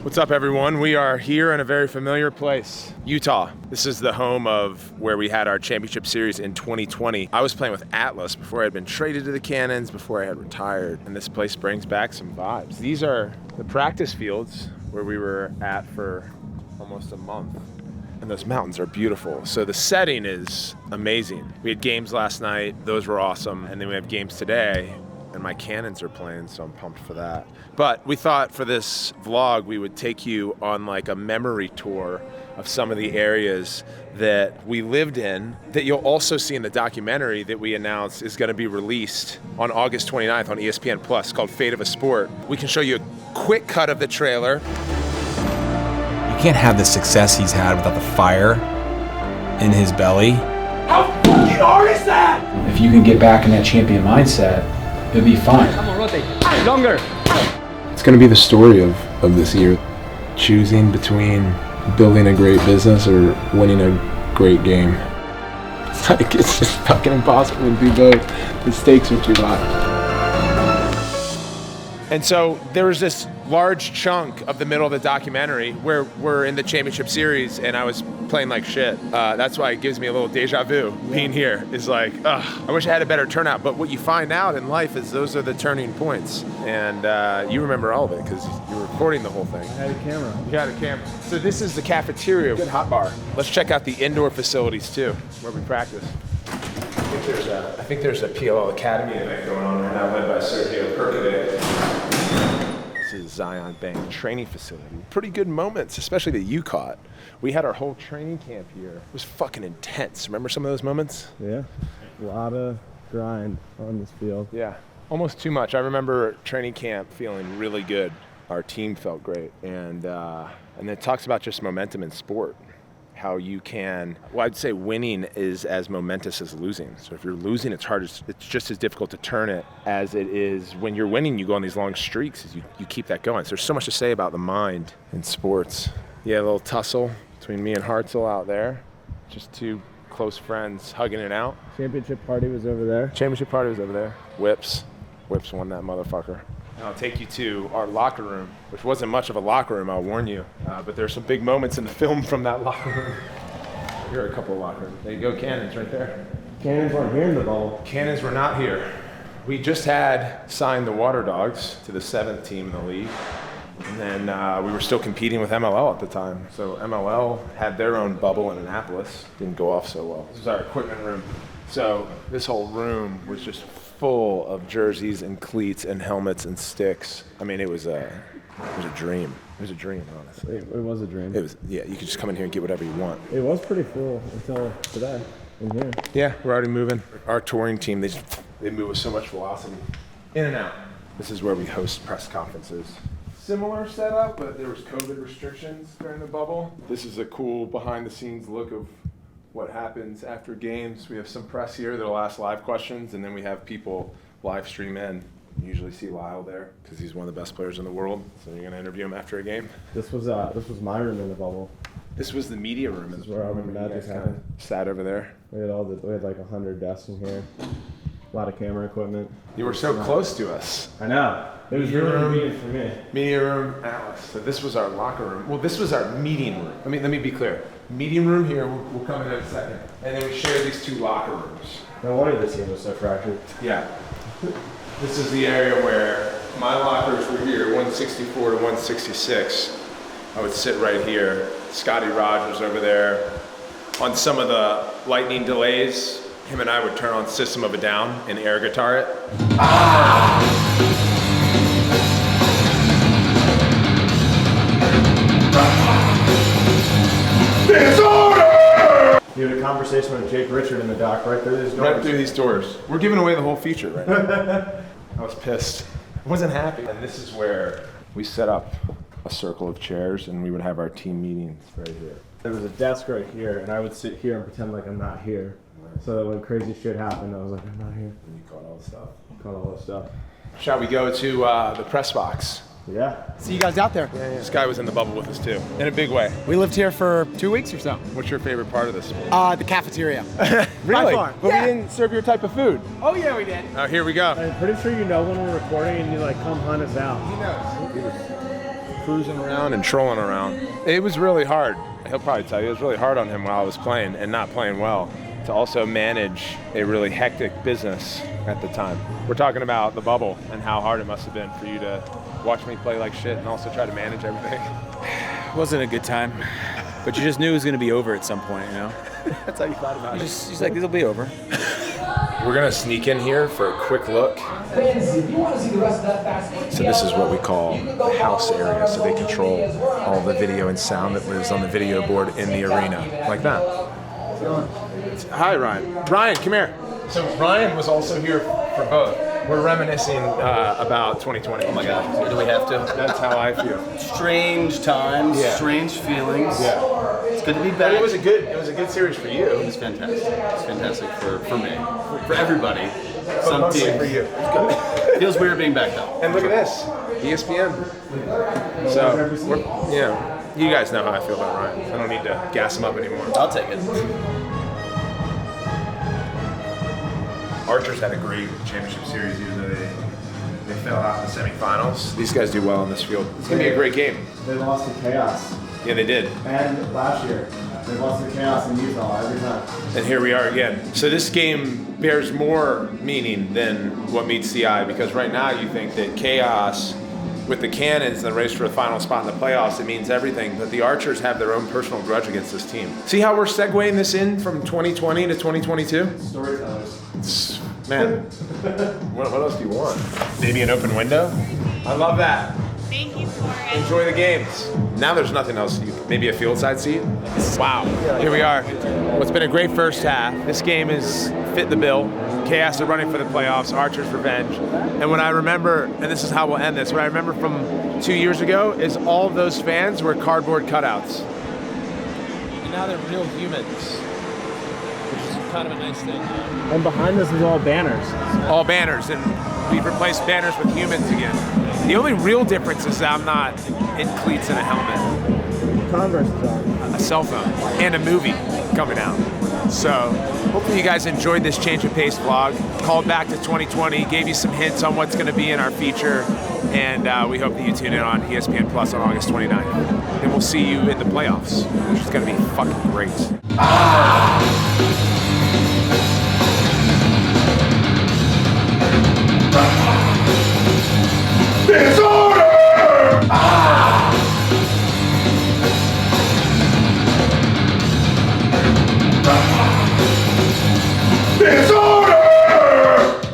What's up, everyone? We are here in a very familiar place, Utah. This is the home of where we had our championship series in 2020. I was playing with Atlas before I had been traded to the Cannons, before I had retired, and this place brings back some vibes. These are the practice fields where we were at for almost a month. And those mountains are beautiful. So the setting is amazing. We had games last night, those were awesome. And then we have games today, and my Cannons are playing, so I'm pumped for that. But we thought for this vlog, we would take you on like a memory tour of some of the areas that we lived in, that you'll also see in the documentary that we announced is gonna be released on August 29th on ESPN Plus, called Fate of a Sport. We can show you a quick cut of the trailer. You can't have the success he's had without the fire in his belly. How fucking hard is that? If you can get back in that champion mindset, it'll be fine. Come on, rotate. Longer. It's going to be the story of this year. Choosing between building a great business or winning a great game. It's just fucking impossible to do both. The stakes are too high. And so there was this large chunk of the middle of the documentary where we're in the championship series and I was playing like shit. That's why it gives me a little deja vu. Being here is like, I wish I had a better turnout. But what you find out in life is those are the turning points. And you remember all of it because you were recording the whole thing. I had a camera. You had a camera. So this is the cafeteria, good hot bar. Let's check out the indoor facilities too, where we practice. I think there's a PLL Academy event going on right now, led by Sergio Perkavec. This is Zion Bank training facility. Pretty good moments, especially that you caught. We had our whole training camp here. It was fucking intense. Remember some of those moments? Yeah, a lot of grind on this field. Yeah, almost too much. I remember training camp feeling really good. Our team felt great. And it talks about just momentum in sport. How you can, well, I'd say winning is as momentous as losing. So if you're losing, it's hard, it's just as difficult to turn it as it is when you're winning. You go on these long streaks as you keep that going. So there's so much to say about the mind in sports. Yeah, a little tussle between me and Hartzell out there. Just two close friends hugging it out. Championship party was over there. Championship party was over there. Whips won that motherfucker. And I'll take you to our locker room, which wasn't much of a locker room, I'll warn you. But there's some big moments in the film from that locker room. Here are a couple of locker rooms. There you go, Cannons right there. Cannons weren't here in the bubble. Cannons were not here. We just had signed the Water Dogs to the 7th team in the league. And then we were still competing with MLL at the time. So MLL had their own bubble in Annapolis. Didn't go off so well. This is our equipment room. So this whole room was just full of jerseys and cleats and helmets and sticks. I mean, it was a dream. It was a dream, honestly. It was a dream. It was, yeah, you could just come in here and get whatever you want. It was pretty full until today in here. Yeah, we're already moving. Our touring team, they move with so much velocity. In and out. This is where we host press conferences. Similar setup, but there was COVID restrictions during the bubble. This is a cool behind the scenes look of what happens after games. We have some press here that'll ask live questions, and then we have people live stream in. You usually see Lyle there because he's one of the best players in the world. So you're gonna interview him after a game. This was my room in the bubble. This was the media room. This is where all the magic happened. Sat over there. We had like 100 desks in here. A lot of camera equipment. You were so close to us. I know. It was really convenient for me. Media room, Atlas. So this was our locker room. Well, this was our meeting room. Let me be clear. Meeting room here, we'll come in a second. And then we share these two locker rooms. No wonder this team was so fractured. Yeah. This is the area where my lockers were here, 164 to 166. I would sit right here. Scotty Rogers over there. On some of the lightning delays, him and I would turn on System of a Down and air guitar it. Disorder! You had a conversation with Jake Richard in the dock right through these doors. Right through these doors. We're giving away the whole feature right now. I was pissed. I wasn't happy. And this is where we set up a circle of chairs and we would have our team meetings right here. There was a desk right here, and I would sit here and pretend like I'm not here. So that when crazy shit happened, I was like, I'm not here. And you caught all the stuff. Caught all that stuff. Shall we go to the press box? Yeah. See you guys out there. This guy was in the bubble with us too, in a big way. We lived here for 2 weeks or so. What's your favorite part of this? The cafeteria. Really? By far. But Yeah. we didn't serve your type of food. Oh yeah, we did. Here we go. I'm pretty sure you know when we're recording and you like come hunt us out. He knows. cruising around and trolling around. It was really hard. He'll probably tell you it was really hard on him while I was playing and not playing well to also manage a really hectic business at the time. We're talking about the bubble and how hard it must have been for you to watch me play like shit and also try to manage everything. It wasn't a good time, but you just knew it was going to be over at some point, you know? That's how you thought about it. He's like, it'll be over. We're gonna sneak in here for a quick look. So this is what we call the house area. So they control all the video and sound that lives on the video board in the arena, like that. Hi, Ryan. Ryan, come here. So Ryan was also here for both. We're reminiscing about 2020. Oh my God, do we have to? That's how I feel. Strange times, Yeah. strange feelings. Yeah. It's good to be But back. it was a good series for you. It was fantastic. It's fantastic for me, for everybody. But mostly for you. Feels weird being back though. And look at this, ESPN. So, you guys know how I feel about Ryan. I don't need to gas him up anymore. I'll take it. Archers had a great championship series, even though they fell out in the semifinals. These guys do well in this field. It's gonna be a great game. They lost to Chaos. Yeah, they did. And last year, they lost to Chaos in Utah every time. And here we are again. So this game bears more meaning than what meets the eye, because right now you think that Chaos with the Cannons, the race for the final spot in the playoffs, it means everything. But the Archers have their own personal grudge against this team. See how we're segueing this in from 2020 to 2022? Storytellers. Man, what else do you want? Maybe an open window? I love that. Thank you for it. Enjoy the games. Now there's nothing else. Maybe a field side seat? Wow. Here we are. What's been a great first half. This game is fit the bill. Chaos are running for the playoffs, Archer's revenge. And what I remember, and this is how we'll end this, what I remember from 2 years ago is all of those fans were cardboard cutouts. And now they're real humans, which is kind of a nice thing. And behind us is all banners. All banners, and we've replaced banners with humans again. The only real difference is that I'm not in cleats and a helmet. Converse is on. A cell phone, and a movie coming out. So hopefully you guys enjoyed this change of pace vlog. Called back to 2020, gave you some hints on what's gonna be in our feature, and we hope that you tune in on ESPN Plus on August 29th. And we'll see you in the playoffs, which is gonna be fucking great. Ah!